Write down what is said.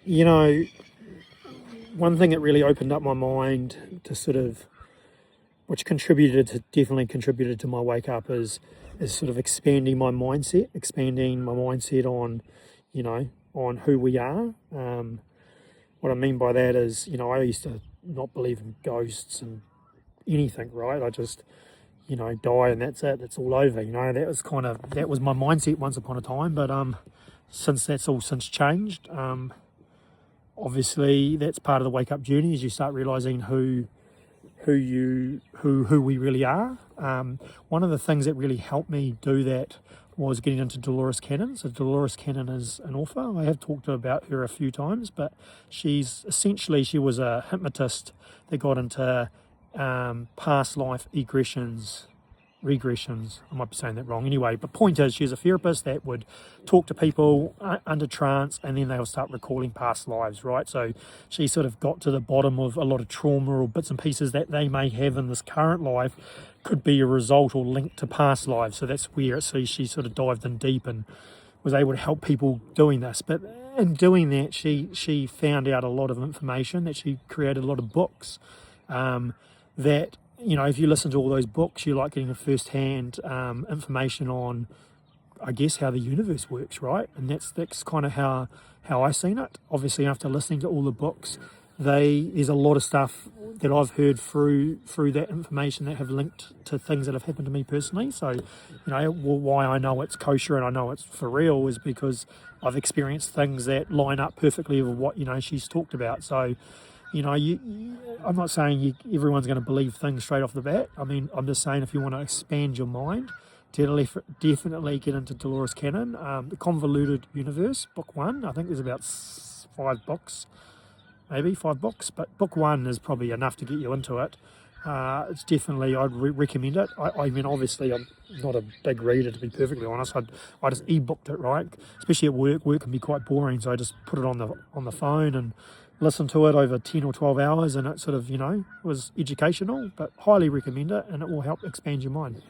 You know, one thing that really opened up my mind to sort of, which definitely contributed to my wake up is sort of expanding my mindset on, on who we are. What I mean by that is, I used to not believe in ghosts and anything, right? I just, die and that's it. It's all over. That was my mindset once upon a time. But since that's all since changed, obviously that's part of the wake up journey as you start realizing who we really are. One of the things that really helped me do that was getting into Dolores Cannon. So Dolores Cannon is an author. I have talked about her a few times, but she was a hypnotist that got into past life regressions. I might be saying that wrong anyway, but point is she's a therapist that would talk to people under trance and then they'll start recalling past lives, right? So she sort of got to the bottom of a lot of trauma or bits and pieces that they may have in this current life could be a result or linked to past lives. So that's where she sort of dived in deep and was able to help people doing this. But in doing that, she found out a lot of information, that she created a lot of books that, if you listen to all those books, you're like getting a first-hand information on, I guess, how the universe works, right? And that's kind of how I seen it. Obviously, after listening to all the books, there's a lot of stuff that I've heard through that information that have linked to things that have happened to me personally. So, why I know it's kosher and I know it's for real is because I've experienced things that line up perfectly with what she's talked about. So, I'm not saying everyone's going to believe things straight off the bat. I mean, I'm just saying if you want to expand your mind, definitely get into Dolores Cannon. The Convoluted Universe, book 1. I think there's about 5 books, maybe 5 books, but book 1 is probably enough to get you into it. It's definitely, I'd recommend it. I mean, obviously, I'm not a big reader, to be perfectly honest. I just e-booked it, right? Especially at work. Work can be quite boring, so I just put it on the phone and listened to it over 10 or 12 hours, and it sort of, was educational, but highly recommend it, and it will help expand your mind.